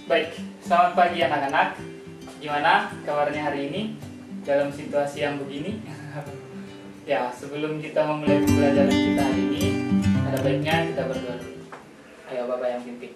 Baik, selamat pagi anak-anak. Gimana kabarnya hari ini dalam situasi yang begini? Ya, sebelum kita memulai pembelajaran kita hari ini, ada baiknya kita berdoa dulu. Ayo Bapak yang pimpin.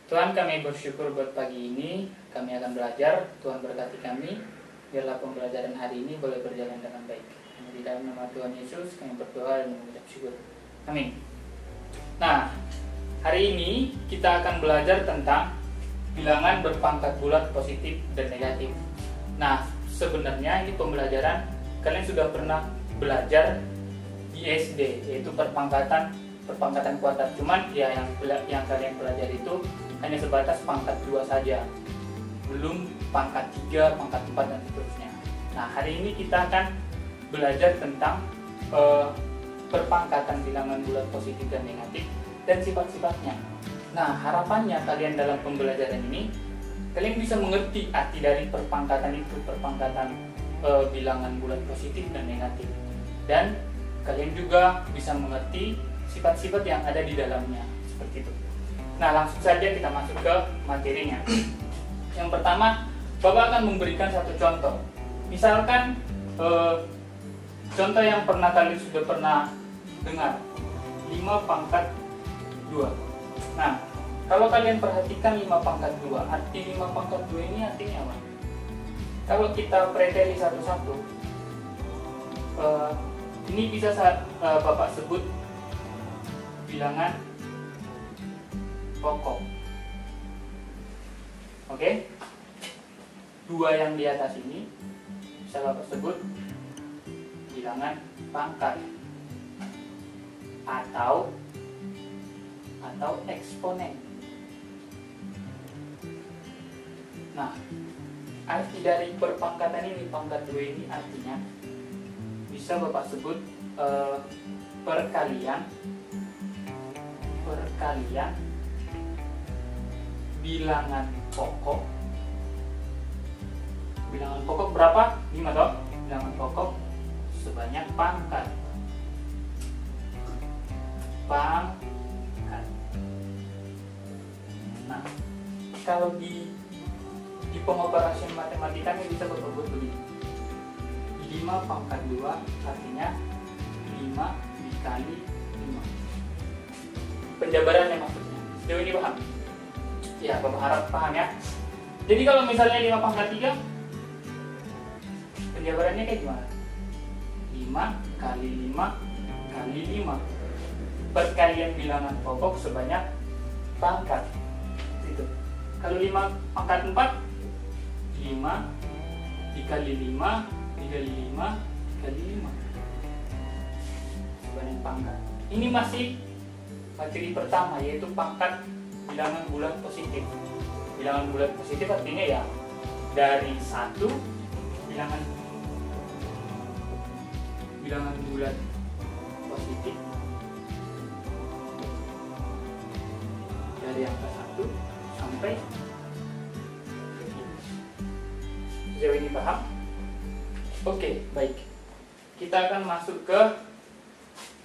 Tuhan, kami bersyukur buat pagi ini. Kami akan belajar. Tuhan berkati kami. Biarlah pembelajaran hari ini boleh berjalan dengan baik. Di dalam nama Tuhan Yesus kami berdoa dan mengucap syukur. Amin. Nah, hari ini kita akan belajar tentang bilangan berpangkat bulat positif dan negatif. Nah, sebenarnya ini pembelajaran kalian sudah pernah belajar di SD, yaitu perpangkatan kuadrat. Cuman ya yang kalian pelajari itu hanya sebatas pangkat 2 saja, belum pangkat 3, pangkat 4 dan seterusnya. Nah, hari ini kita akan belajar tentang perpangkatan bilangan bulat positif dan negatif dan sifat-sifatnya. Nah, harapannya kalian dalam pembelajaran ini kalian bisa mengerti arti dari perpangkatan itu, perpangkatan bilangan bulat positif dan negatif, dan kalian juga bisa mengerti sifat-sifat yang ada di dalamnya, seperti itu. Nah, langsung saja kita masuk ke materinya. Yang pertama, Bapak akan memberikan satu contoh. Misalkan contoh yang pernah kalian sudah pernah dengar, 5 pangkat 2. Nah, kalau kalian perhatikan 5 pangkat 2, arti 5 pangkat 2 ini artinya apa? Kalau kita preteli satu-satu, ini bisa Bapak sebut bilangan pokok. Oke? 2 yang di atas ini bisa Bapak sebut bilangan pangkat atau eksponen. Nah, arti dari perpangkatan ini, pangkat 2 ini artinya bisa Bapak sebut perkalian bilangan pokok. Bilangan pokok berapa? 5 toh? Bilangan pokok sebanyak pangkat. Nah, kalau di pengoperasian matematikanya bisa Bapak buat begini. 5 pangkat 2 artinya 5 dikali 5. Penjabarannya maksudnya. Sejauh ini paham? Ya, Bapak harap paham ya. Jadi kalau misalnya 5 pangkat 3, penjabarannya kayak gimana? 5 kali 5 kali 5. Perkalian bilangan pokok sebanyak pangkat. Itu. Kalau 5 pangkat 4, 5 dikali 5 dikali 5 dikali 5 sebanyak pangkat. Ini masih materi pertama, yaitu pangkat bilangan bulat positif. Bilangan bulat positif artinya ya dari 1 bilangan bulat positif dari angka 1 sampai sejauh ini paham? Oke, baik. Kita akan masuk ke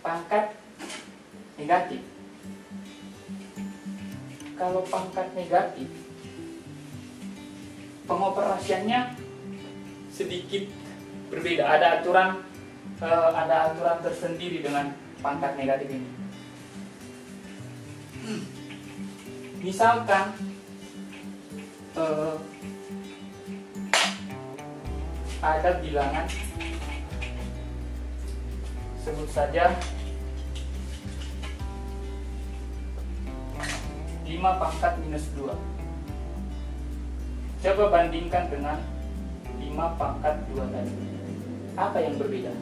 pangkat negatif. Kalau pangkat negatif, pengoperasiannya sedikit berbeda. Ada aturan tersendiri dengan pangkat negatif ini. Misalkan ada bilangan, sebut saja 5 pangkat minus 2. Coba bandingkan dengan 5 pangkat 2 tadi. Apa yang berbeda?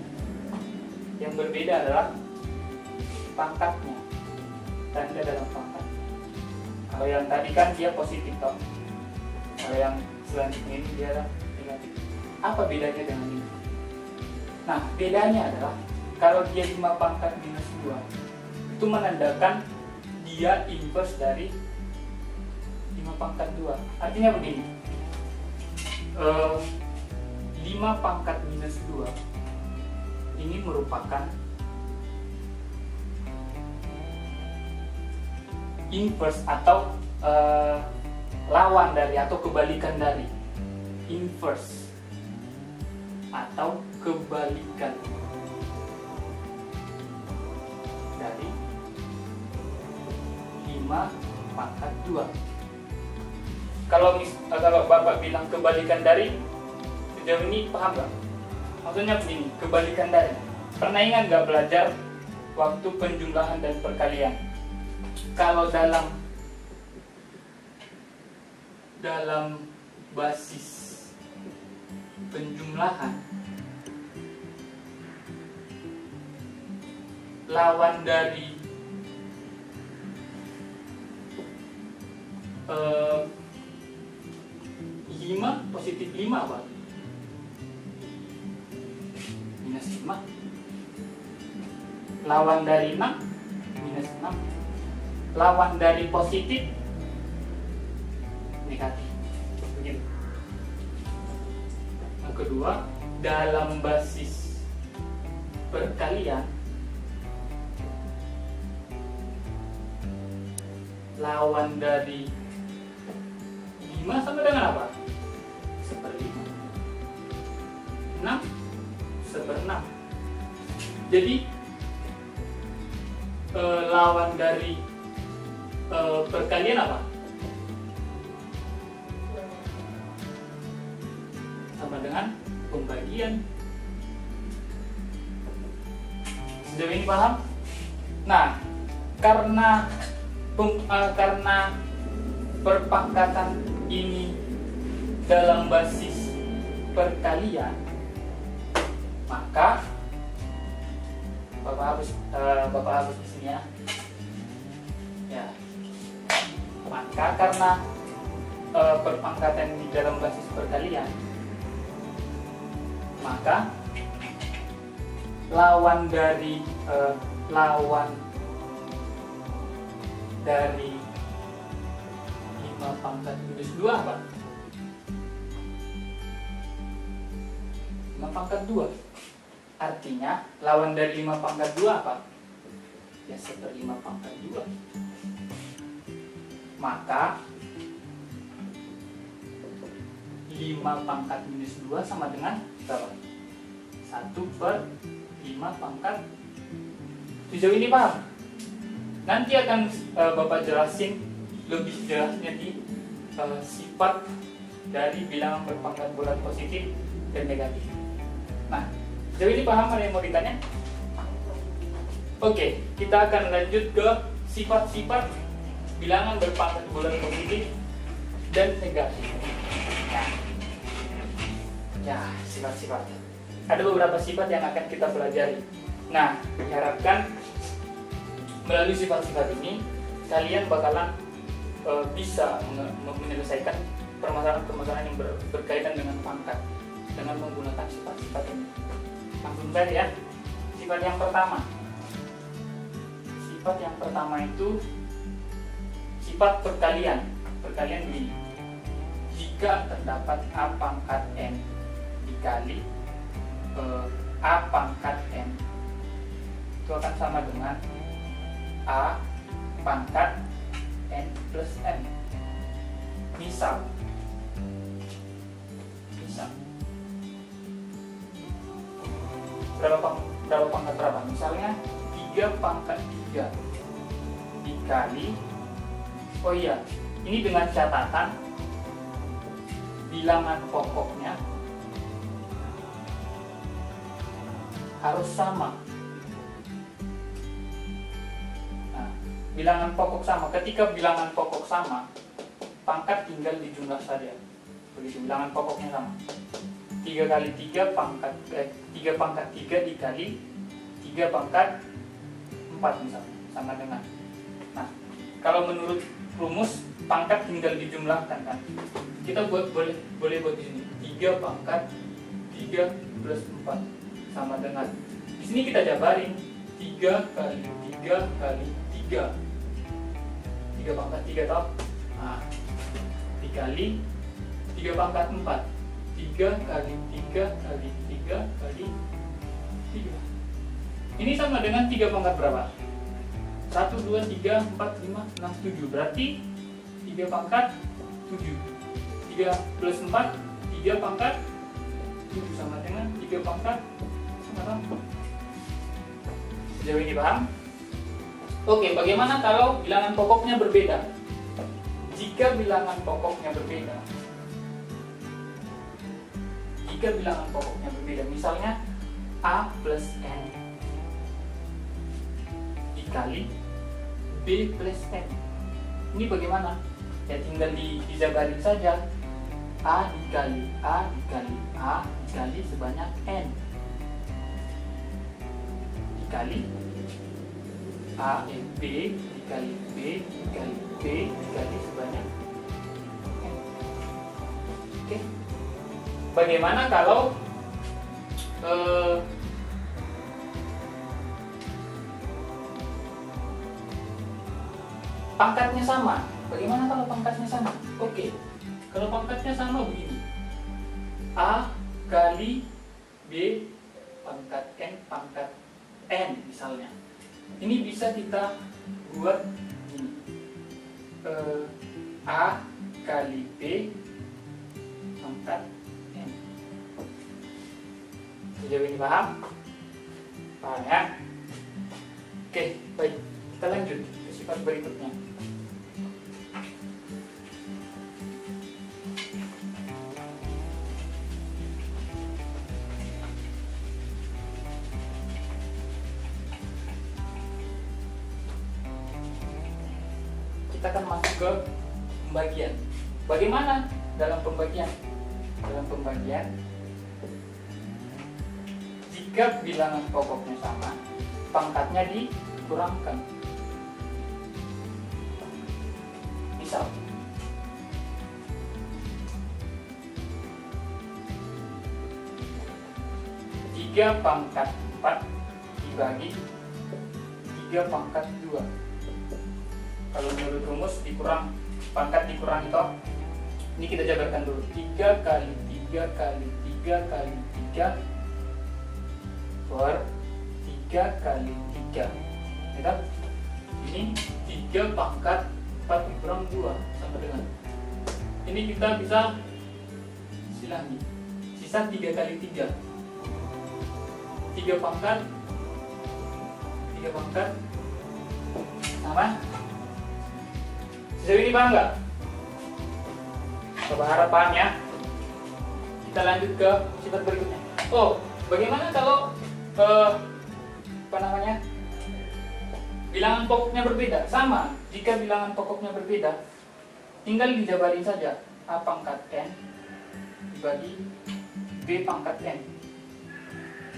Yang berbeda adalah pangkatnya, tanda dalam pangkat. Kalau yang tadi kan dia positif toh. Kalau yang selanjutnya ini dia negatif. Apa bedanya dengan ini? Nah, bedanya adalah kalau dia 5 pangkat minus 2, itu menandakan dia inverse dari 5 pangkat 2. Artinya begini, 5 pangkat minus 2 ini merupakan inverse atau lawan dari atau kebalikan dari. Inverse atau kebalikan dari 5 pangkat 2. Kalau Bapak bilang kebalikan dari, sejauh ini paham nggak? Maksudnya begini, kebalikan dari. Pernah ingat nggak belajar waktu penjumlahan dan perkalian? Kalau dalam basis penjumlahan, lawan dari 5 positif 5 apa? Minus 5. Lawan dari 6 minus 6. Lawan dari positif negatif. Begitu. Yang kedua, dalam basis perkalian, lawan dari 5 sama dengan apa? 1/5. 6 1/6. Jadi lawan dari perkalian apa? Sama dengan pembagian. Sejauh ini paham? Nah, karena perpangkatan ini dalam basis perkalian, maka Bapak hapus di sini ya. Ya. Maka karena perpangkatan ini dalam basis perkalian, maka lawan dari 5 pangkat minus 2 apa? 5 pangkat 2. Artinya lawan dari 5 pangkat 2 apa? Ya 1/5 pangkat 2. Maka 5 pangkat minus 2 sama dengan berapa? 1/5 pangkat. Sejauh ini paham? Nanti akan Bapak jelasin lebih jelasnya di sifat dari bilangan berpangkat bulat positif dan negatif. Nah, sejauh ini paham, ada yang mau ditanya? Oke, kita akan lanjut ke sifat-sifat bilangan berpangkat bulat positif dan negatif. Ya, sifat-sifat. Ada beberapa sifat yang akan kita pelajari. Nah, diharapkan melalui sifat-sifat ini kalian bakalan bisa menyelesaikan permasalahan-permasalahan yang berkaitan dengan pangkat dengan menggunakan sifat-sifat ini. Langsung saja ya. Sifat yang pertama. Sifat yang pertama itu sifat perkalian. Perkalian begini. Jika terdapat A pangkat N dikali A pangkat N, itu akan sama dengan A pangkat N plus M. Misal berapa pangkat berapa? Misalnya 3 pangkat 3 dikali, oh iya, ini dengan catatan bilangan pokoknya harus sama. Nah, bilangan pokok sama. Ketika bilangan pokok sama, pangkat tinggal dijumlah saja. Begitu, bilangan pokoknya sama. 3 kali 3 pangkat 3 pangkat 3 dikali 3 pangkat 4 misalnya, sama dengan. Nah, kalau menurut rumus pangkat tinggal dijumlahkan kan. Kita boleh buat di sini 3 pangkat 3 plus 4 sama dengan, di sini kita jabarin 3 kali 3 kali 3 pangkat 3 toh. Nah, dikali 3 pangkat 4, 3 kali 3 kali 3 kali 3. Ini sama dengan 3 pangkat berapa? 1, 2, 3, 4, 5, 6, 7. Berarti 3 pangkat 7. 3 plus 4, 3 pangkat 7 sama dengan 3 pangkat 8. Sejauh ini paham? Oke, bagaimana kalau bilangan pokoknya berbeda? Jika bilangan pokoknya berbeda, misalnya A plus N dikali B plus N. Ini bagaimana? Ya tinggal dijabarin saja. A dikali A dikali A dikali sebanyak N dikali B dikali B dikali B dikali sebanyak N. Oke. Bagaimana kalau pangkatnya sama? Bagaimana kalau pangkatnya sama? Oke. Kalau pangkatnya sama begini. A kali B pangkat N misalnya. Ini bisa kita buat ini. A kali B pangkat N. Sejauh ini paham? Paham ya? Oke, baik. Kita lanjut ke sifat berikutnya. Kita akan masuk ke pembagian. Bagaimana dalam pembagian? Dalam pembagian, jika bilangan pokoknya sama, pangkatnya dikurangkan. Misal, tiga pangkat 4 dibagi 3 pangkat 2. Kalau menurut rumus pangkat dikurang itu, ini kita jabarkan dulu. 3 kali 3 kali 3 kali 3 per 3 kali 3. Ya, ini 3 pangkat 4 dikurang 2 sama dengan. Ini kita bisa silangi. Sisa 3 kali 3. 3 pangkat sama. Sejauh ini paham nggak? Coba harap paham ya. Kita lanjut ke sifat berikutnya. Oh, bagaimana kalau bilangan pokoknya berbeda? Sama. Jika bilangan pokoknya berbeda, tinggal dijabarin saja. A pangkat N dibagi B pangkat N.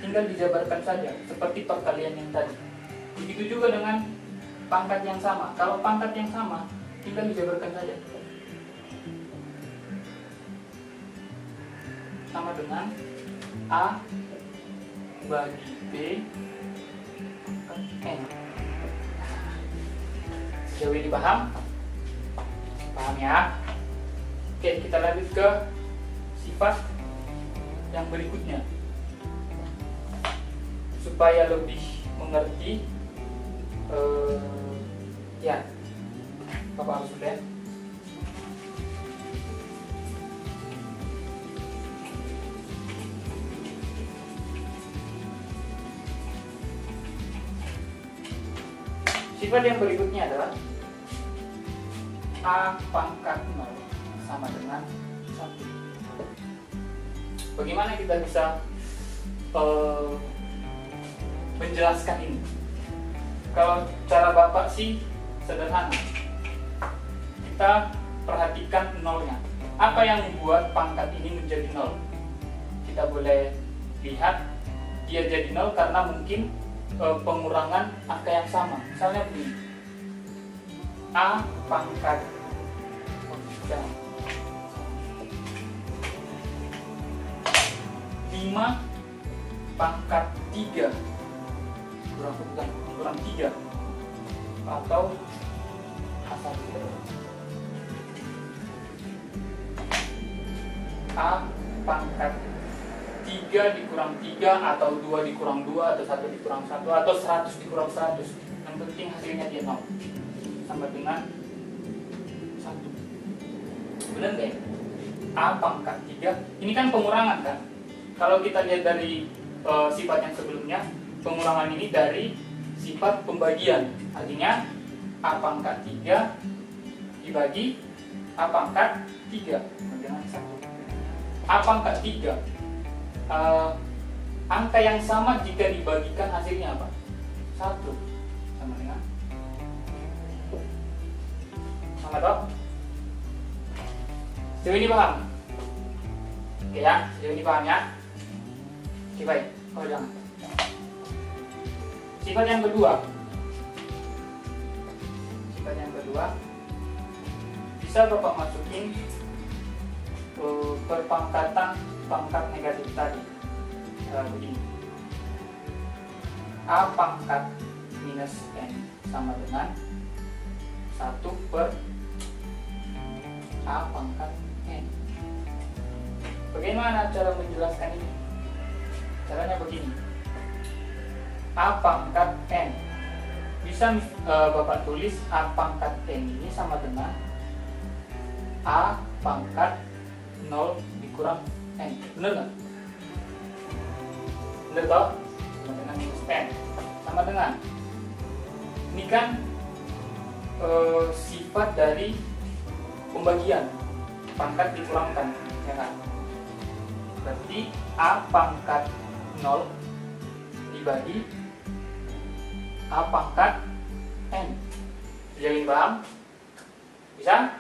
Tinggal dijabarkan saja, seperti perkalian yang tadi. Begitu juga dengan pangkat yang sama. Kalau pangkat yang sama, tinggal dijabarkan saja. Sama dengan A bagi B pangkat N. Sejauh ini paham? Paham ya? Oke, kita lanjut ke sifat yang berikutnya. Supaya lebih mengerti, ya, Bapak harus lihat. Sifat yang berikutnya adalah A pangkat 0 sama dengan 1. Bagaimana kita bisa menjelaskan ini? Kalau cara Bapak sih sederhana. Kita perhatikan nolnya. Apa yang membuat pangkat ini menjadi 0? Kita boleh lihat dia jadi 0 karena mungkin pengurangan angka yang sama. Misalnya begini. A pangkat 5 pangkat 3 kurang 3 atau A pangkat 3 dikurang 3 atau 2 dikurang 2 atau 1 dikurang 1 atau 100 dikurang 100. Yang penting hasilnya dia 0 sama dengan 1. Benar nggak ya? A pangkat 3. Ini kan pengurangan kan? Kalau kita lihat dari sifat yang sebelumnya, pengurangan ini dari sifat pembagian. Artinya A pangkat 3 dibagi A pangkat 3 dengan 1. A pangkat 3 angka yang sama jika dibagikan hasilnya apa? 1 sama dengan sama toh? Sejauh ini paham? Oke ya, sejauh ini paham ya? Oke baik, oh jangan. Sifat yang kedua bisa Bapak masukin perpangkatan pangkat negatif tadi begini. A pangkat minus N sama dengan 1 per A pangkat N. Bagaimana cara menjelaskan ini? Caranya begini. A pangkat N bisa Bapak tulis A pangkat N ini sama dengan A pangkat 0 dikurang N. Bener nggak? Bener toh? Sama dengan minus N. Sama dengan ini kan sifat dari pembagian, pangkat dikurangkan, ya kan? Berarti A pangkat 0 dibagi A pangkat N. Sejauh ini paham? Bisa?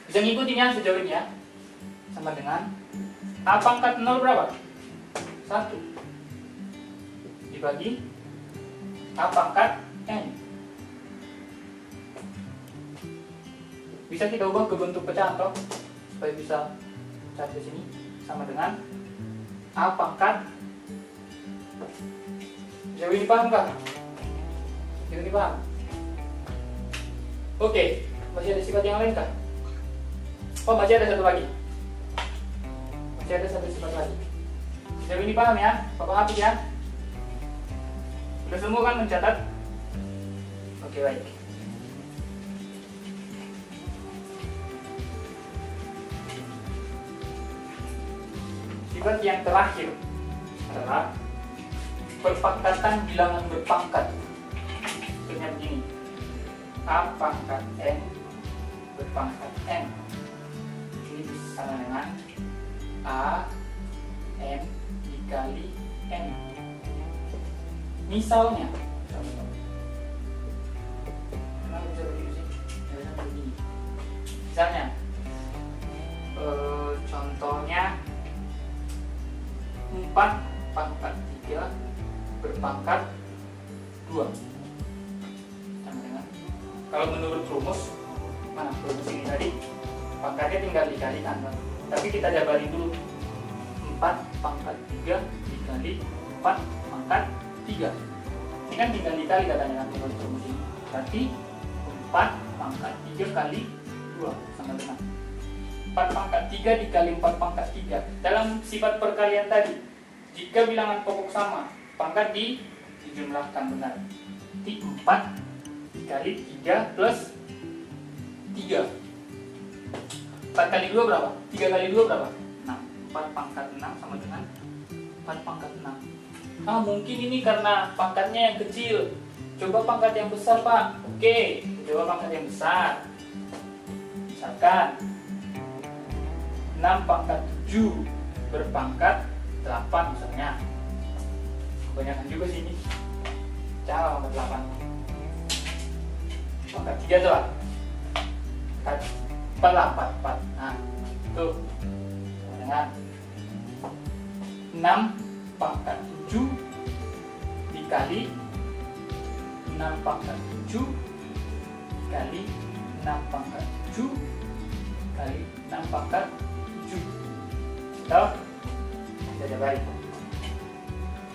Bisa ngikutin ya sejauh ini ya? Sama dengan A pangkat 0 berapa? 1 dibagi A pangkat N. Bisa kita ubah ke bentuk pecahan toh, supaya bisa pecahan di sini sama dengan A pangkat. Sejauh ini paham kah? Sejauh ini paham? Oke, masih ada sifat yang lain kah? Oh, masih ada satu lagi. Masih ada satu sifat lagi. Sejauh ini paham ya? Bapak hafid ya? Sudah semua kan mencatat? Oke, baik. Sifat yang terakhir adalah perpangkatan bilangan berpangkat. Contohnya begini. A pangkat N berpangkat N. Ini sama dengan A M dikali N. Misalnya, kenapa bisa begitu sih? Begini. Misalnya, contohnya 4 pangkat 3 berpangkat 2 sama dengan, kalau menurut rumus, mana rumus ini tadi pangkatnya tinggal dikalikan, tapi kita jabarin dulu. 4 pangkat 3 dikali 4 pangkat 3. Ini kan tinggal dikali katanya kan menurut rumus ini. Berarti 4 pangkat 3 kali 2 sama dengan 4 pangkat 3 dikali 4 pangkat 3. Dalam sifat perkalian tadi, jika bilangan pokok sama, pangkat dijumlahkan benar. Jadi 4 dikali 3 plus 3. 4 kali 2 berapa? 3 kali 2 berapa? 6. 4 pangkat 6 sama dengan 4 pangkat 6. Mungkin ini karena pangkatnya yang kecil. Coba pangkat yang besar, Pak. Oke, coba pangkat yang besar. Misalkan 6 pangkat 7 berpangkat 8 misalnya. Kebanyakan juga sih ini. Cara pangkat 8. Pangkat 3 coba. Pangkat 4 lah, 4. Nah, tuh. Dengan 6 pangkat 7 dikali 6 pangkat 7 dikali 6 pangkat 7 kali 6 pangkat 7. Tahu? Jadi baik.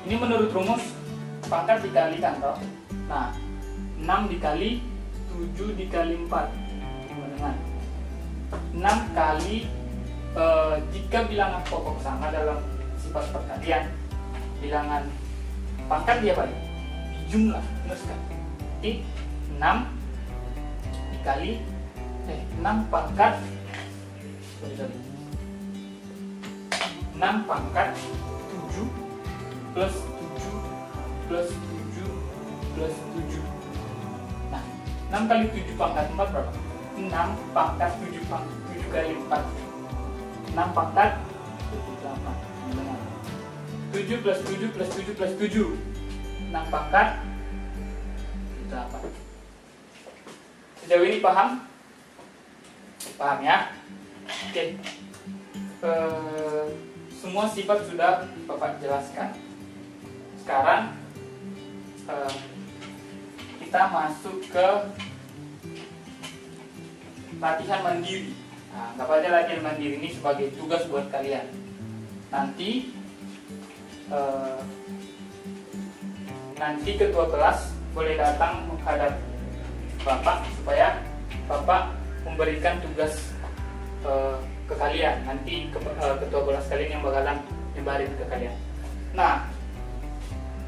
Ini menurut rumus pangkat dikalikan toh. Nah, 6 dikali 7 dikali 4 sama dengan 6 kali jika bilangan pokok sama dalam sifat perkalian, bilangan pangkat dia apa? Dijumlah, teruskan. Berarti 6 dikali 6 pangkat 6 pangkat 7 plus 7 plus 7 plus 7. Nah, 6 kali 7 pangkat 4 berapa? 6 pangkat 7 kali 4. 6 pangkat 8. 7 plus 7 plus 7 plus 7. 6 pangkat 8. Sejauh ini paham? Paham ya? Oke. Semua sifat sudah Bapak jelaskan. Sekarang kita masuk ke latihan mandiri. Nah, anggap aja latihan mandiri ini sebagai tugas buat kalian. Nanti ketua kelas boleh datang menghadap Bapak supaya Bapak memberikan tugas ke kalian. Nanti ketua kelas kalian yang bakalan nyebarin ke kalian. Nah,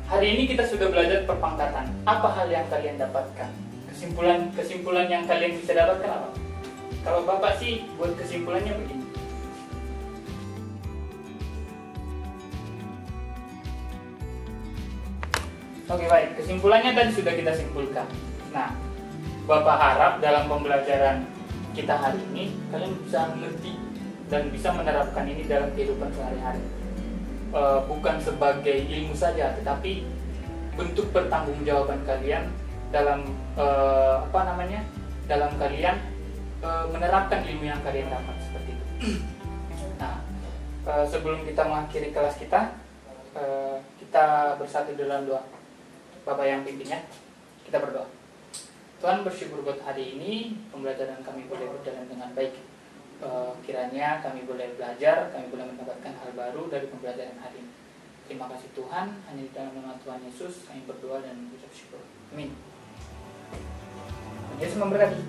hari ini kita sudah belajar perpangkatan. Apa hal yang kalian dapatkan? Kesimpulan yang kalian bisa dapatkan apa? Kalau Bapak sih buat kesimpulannya begini. Oke, baik, kesimpulannya tadi sudah kita simpulkan. Nah, Bapak harap dalam pembelajaran kita hari ini kalian bisa mengerti dan bisa menerapkan ini dalam kehidupan sehari-hari. Bukan sebagai ilmu saja, tetapi bentuk pertanggungjawaban kalian dalam dalam kalian menerapkan ilmu yang kalian dapat seperti itu. Nah, sebelum kita mengakhiri kelas kita, kita bersatu dalam doa. Bapak yang pimpinnya, kita berdoa. Tuhan, bersyukur buat hari ini pembelajaran kami boleh berjalan dengan baik. Kiranya kami boleh belajar, kami boleh mendapatkan hal baru dari pembelajaran hari ini. Terima kasih Tuhan, hanya di dalam nama Tuhan Yesus kami berdoa dan mengucap syukur. Amin. Yesus memberkati.